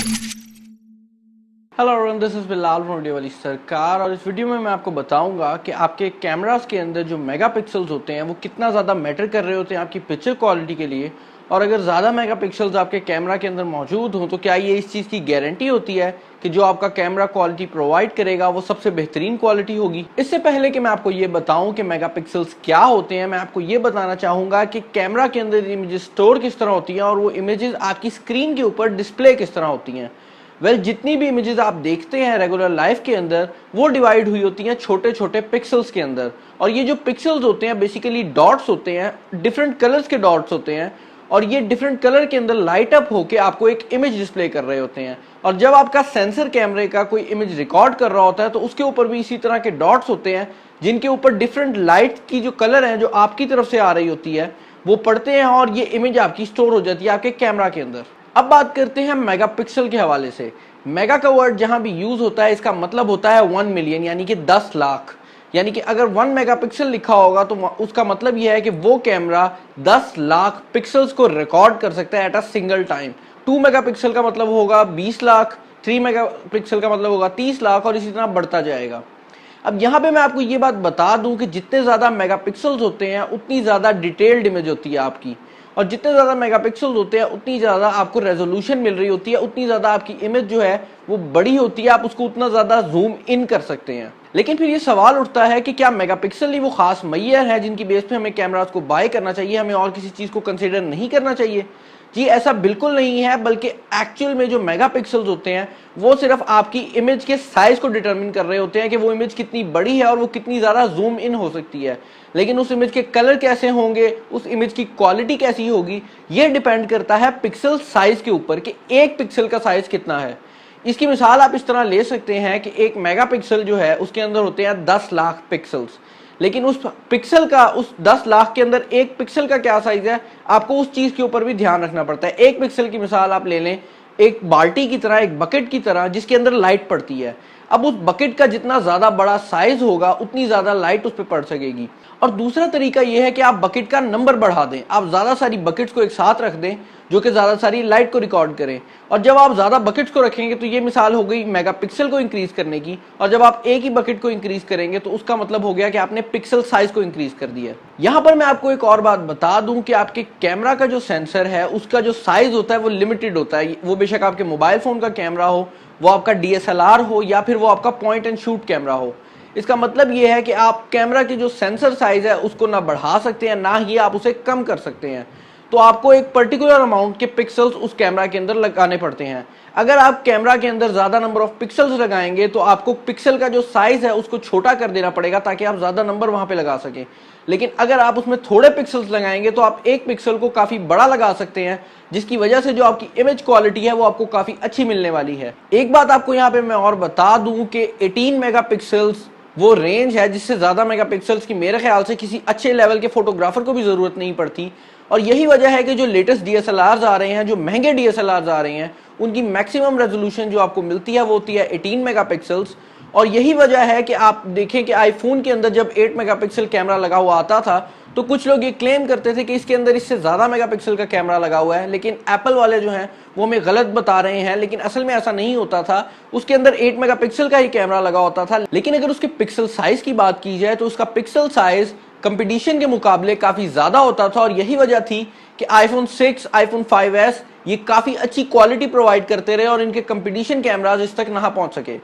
Hello everyone, this is Bilal from video वाली सरकार। और इस वीडियो में मैं आपको बताऊंगा कि आपके कैमरास के अंदर जो मेगापिक्सल्स होते हैं वो कितना ज़्यादा मैटर कर रहे होते हैं आपकी पिक्चर क्वालिटी के लिए। और अगर ज़्यादा मेगापिक्सल्स आपके कैमरा के अंदर मौजूद हों तो क्या ये इस चीज़ की गारंटी होती है कि जो आपका कैमरा क्वालिटी प्रोवाइड करेगा वो सबसे बेहतरीन क्वालिटी होगी। इससे पहले कि मैं आपको ये बताऊं कि मेगापिक्सल्स क्या होते हैं, मैं आपको ये बताना चाहूँगा कि कैमरा के अंदर इमेजेस स्टोर किस तरह होती हैं और वो इमेजेस आपकी स्क्रीन के ऊपर डिस्प्ले किस तरह होती हैं। जितनी भी इमेजेस आप देखते हैं रेगुलर लाइफ के अंदर वो डिवाइड हुई होती हैं छोटे छोटे पिक्सल्स के अंदर। और ये जो पिक्सल्स होते हैं बेसिकली डॉट्स होते हैं, डिफरेंट कलर्स के डॉट्स होते हैं। और ये डिफरेंट कलर के अंदर लाइट अप होके आपको एक इमेज डिस्प्ले कर रहे होते हैं। और जब आपका सेंसर कैमरे का कोई इमेज रिकॉर्ड कर रहा होता है तो उसके ऊपर भी इसी तरह के डॉट्स होते हैं जिनके ऊपर डिफरेंट लाइट की जो कलर है जो आपकी तरफ से आ रही होती है वो पड़ते हैं और ये इमेज आपकी स्टोर हो जाती है आपके कैमरा के अंदर। अब बात करते हैं मेगापिक्सल के हवाले से। मेगा का वर्ड जहां भी यूज होता है इसका मतलब होता है 1 मिलियन, यानी कि 10 लाख। यानी कि अगर 1 मेगापिक्सल लिखा होगा तो उसका मतलब यह है कि वो कैमरा 10 लाख पिक्सल्स को रिकॉर्ड कर सकता है at a single time. 2 megapixel का मतलब होगा 20 लाख, 3 मेगापिक्सल का मतलब होगा 30 लाख और इसी तरह बढ़ता जाएगा। अब यहाँ पे मैं आपको ये बात बता दूं कि जितने ज्यादा मेगापिक्सल्स होते हैं उतनी ज्यादा डिटेल्ड इमेज होती है आपकी। और जितने ज्यादा मेगापिक्सल्स होते हैं उतनी ज्यादा आपको रेजोल्यूशन मिल रही होती है, उतनी ज्यादा आपकी इमेज जो है वो बड़ी होती है, आप उसको उतना ज्यादा जूम इन कर सकते हैं। लेकिन फिर ये सवाल उठता है कि क्या मेगापिक्सल ही वो खास मैयर है जिनकी बेस पे हमें कैमरास को बाय करना चाहिए, हमें और किसी चीज को कंसिडर नहीं करना चाहिए? जी ऐसा बिल्कुल नहीं है, बल्कि एक्चुअल में जो मेगापिक्सल्स होते हैं वो सिर्फ आपकी इमेज के साइज को डिटरमिन कर रहे होते हैं कि वो इमेज कितनी बड़ी है और वो कितनी ज्यादा जूम इन हो सकती है। लेकिन उस इमेज के कलर कैसे होंगे, उस इमेज की क्वालिटी कैसी होगी, ये डिपेंड करता है पिक्सल साइज के ऊपर कि एक पिक्सल का साइज कितना है। इसकी मिसाल आप इस तरह ले सकते हैं कि 1 मेगापिक्सल जो है उसके अंदर होते हैं 10 लाख पिक्सल्स। लेकिन उस पिक्सल का, उस 10 लाख के अंदर एक पिक्सल का क्या साइज है, आपको उस चीज के ऊपर भी ध्यान रखना पड़ता है। एक पिक्सल की मिसाल आप ले लें एक बाल्टी की तरह, एक बकेट की तरह जिसके अंदर लाइट पड़ती है। अब उस बकेट का जितना ज्यादा बड़ा साइज होगा उतनी ज्यादा लाइट उस पर पड़ सकेगी। और दूसरा तरीका यह है कि आप बकेट का नंबर बढ़ा दें, आप ज्यादा सारी बकेट्स को एक साथ रख दें जो कि ज्यादा सारी लाइट को रिकॉर्ड करें। और जब आप ज्यादा बकेट्स को रखेंगे तो ये मिसाल हो गई मेगापिक्सल को इंक्रीज करने की, और जब आप एक ही बकेट को इंक्रीज करेंगे तो उसका मतलब हो गया कि आपने पिक्सल साइज को इंक्रीज कर दिया। यहां पर मैं आपको एक और बात बता दूं कि आपके कैमरा का जो सेंसर है उसका जो साइज होता है वो लिमिटेड होता है। वो बेशक आपके मोबाइल फोन का कैमरा हो, वो आपका डीएसएलआर हो या फिर वो आपका पॉइंट एंड शूट कैमरा हो। इसका मतलब ये है कि आप कैमरा की जो सेंसर साइज है उसको ना बढ़ा सकते हैं ना ही आप उसे कम कर सकते हैं। तो आपको एक पर्टिकुलर अमाउंट के पिक्सल्स उस कैमरा के अंदर लगाने पड़ते हैं। अगर आप कैमरा के अंदर ज्यादा नंबर ऑफ पिक्सल्स लगाएंगे तो आपको पिक्सल का जो साइज है उसको छोटा कर देना पड़ेगा ताकि आप ज्यादा नंबर वहां पे लगा सकें। लेकिन अगर आप उसमें थोड़े पिक्सल्स लगाएंगे तो आप एक पिक्सल को काफी बड़ा लगा सकते हैं, जिसकी वजह से जो आपकी इमेज क्वालिटी है वो आपको काफी अच्छी मिलने वाली है। एक बात आपको यहाँ पे मैं और बता दूं कि 18 मेगापिक्सल्स वो रेंज है जिससे ज्यादा मेगापिक्सल्स की मेरे ख्याल से किसी अच्छे लेवल के फोटोग्राफर को भी जरूरत नहीं पड़ती। और यही वजह है कि जो लेटेस्ट डीएसएलआर आ रहे हैं, जो महंगे डीएसएलआर आ रहे हैं, उनकी मैक्सिमम रेजोल्यूशन जो आपको मिलती है वो होती है 18 मेगापिक्सल्स। और यही वजह है कि आप देखें कि आईफोन के अंदर जब 8 मेगापिक्सल कैमरा लगा हुआ आता था तो कुछ लोग ये क्लेम करते थे कि इसके अंदर इससे ज्यादा मेगापिक्सल का कैमरा लगा हुआ है, लेकिन एप्पल वाले जो हैं वो हमें गलत बता रहे हैं। लेकिन असल में ऐसा नहीं होता था, उसके अंदर 8 मेगापिक्सल का ही कैमरा लगा होता था। लेकिन अगर उसके पिक्सल साइज की बात की जाए तो उसका पिक्सल साइज कंपटीशन के मुकाबले काफी ज्यादा होता था। और यही वजह थी कि आईफोन 6, आईफोन 5s ये काफी अच्छी क्वालिटी प्रोवाइड करते रहे और इनके कंपटीशन कैमराज इस तक ना पहुंच सके।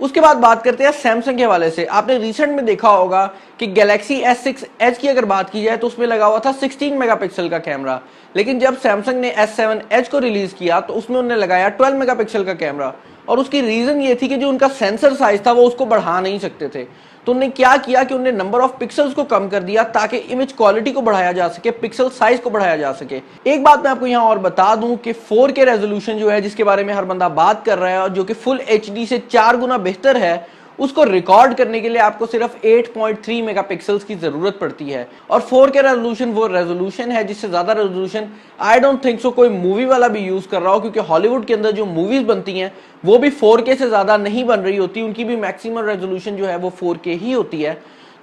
उसके बाद बात करते हैं सैमसंग के हवाले से। आपने रिसेंट में देखा होगा कि गैलेक्सी S6 Edge की अगर बात की जाए तो उसमें लगा हुआ था 16 मेगापिक्सल का कैमरा। लेकिन जब सैमसंग ने S7 Edge को रिलीज किया तो उसमें उन्होंने लगाया 12 मेगापिक्सल का कैमरा। और उसकी रीजन ये थी कि जो उनका सेंसर साइज था वो उसको बढ़ा नहीं सकते थे। तो उन्होंने क्या किया कि उन्होंने नंबर ऑफ पिक्सल्स को कम कर दिया ताकि इमेज क्वालिटी को बढ़ाया जा सके, पिक्सल साइज को बढ़ाया जा सके। एक बात मैं आपको यहाँ और बता दूं कि 4K रेजोल्यूशन जो है जिसके बारे में हर बंदा बात कर रहा है और जो कि फुल HD से 4 गुना बेहतर है, उसको रिकॉर्ड करने के लिए आपको सिर्फ 8.3 मेगापिक्सल्स की जरूरत पड़ती है। और 4K रेजोल्यूशन वो रेजोल्यूशन है जिससे ज्यादा resolution I don't think so कोई मूवी वाला भी यूज कर रहा हो, क्योंकि हॉलीवुड के अंदर जो मूवीज बनती हैं वो भी 4K से ज्यादा नहीं बन रही होती, उनकी भी मैक्सिमम रेजोल्यूशन जो है वो 4K ही होती है।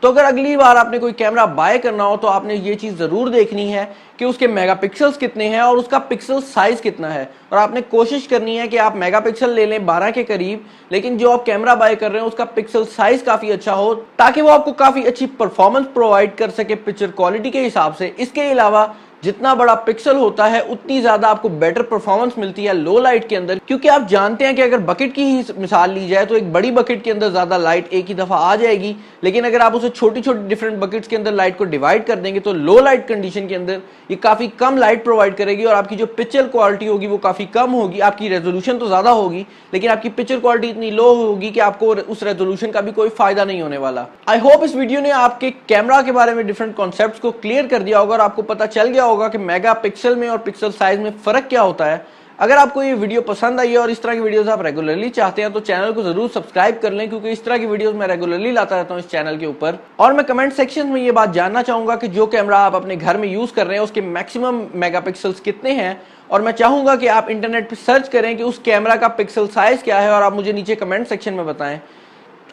तो अगर अगली बार आपने कोई कैमरा बाय करना हो तो आपने ये चीज जरूर देखनी है कि उसके मेगापिक्सल्स कितने हैं और उसका पिक्सल साइज कितना है, और आपने कोशिश करनी है कि आप मेगापिक्सल ले लें 12 के करीब, लेकिन जो आप कैमरा बाय कर रहे हैं उसका पिक्सल साइज काफी अच्छा हो ताकि वो आपको काफी अच्छी परफॉर्मेंस प्रोवाइड कर सके पिक्चर क्वालिटी के हिसाब से। इसके अलावा जितना बड़ा पिक्सल होता है उतनी ज्यादा आपको बेटर परफॉर्मेंस मिलती है लो लाइट के अंदर, क्योंकि आप जानते हैं कि अगर बकेट की ही मिसाल ली जाए तो एक बड़ी बकेट के अंदर ज्यादा लाइट एक ही दफा आ जाएगी, लेकिन अगर आप उसे छोटी छोटी डिफरेंट बकेट्स के अंदर लाइट को डिवाइड कर देंगे तो लो लाइट कंडीशन के अंदर ये काफी कम लाइट प्रोवाइड करेगी और आपकी जो पिक्चर क्वालिटी होगी वो काफी कम होगी। आपकी रेजोल्यूशन तो ज्यादा होगी लेकिन आपकी पिक्चर क्वालिटी इतनी लो होगी कि आपको उस रेजोल्यूशन का भी कोई फायदा नहीं होने वाला। आई होप इस वीडियो ने आपके कैमरा के बारे में डिफरेंट कॉन्सेप्ट्स को क्लियर कर दिया होगा और आपको पता चल गया होगा कि मेगा पिक्सल में और पिक्सल साइज में फर्क क्या होता है। अगर आपको ये वीडियो पसंद आई है और इस तरह की वीडियोस आप रेगुलरली चाहते हैं तो चैनल को जरूर सब्सक्राइब कर लें, क्योंकि इस तरह की वीडियोस मैं रेगुलरली लाता रहता हूं इस चैनल के ऊपर। और मैं कमेंट सेक्शन में ये बात जानना चाहूंगा कि जो कैमरा आप अपने घर में यूज कर रहे हैं उसके मैक्सिमम मेगापिक्सल्स कितने हैं, और मैं चाहूंगा कि आप इंटरनेट पर सर्च करें कि उस कैमरा का पिक्सल साइज क्या है और आप मुझे नीचे कमेंट सेक्शन में बताएं।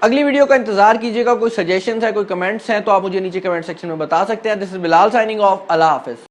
अगली वीडियो का इंतजार कीजिएगा। कोई सजेशंस है, कोई कमेंट्स हैं तो आप मुझे नीचे कमेंट सेक्शन में बता सकते हैं। This is Bilal signing off. Allah Hafiz.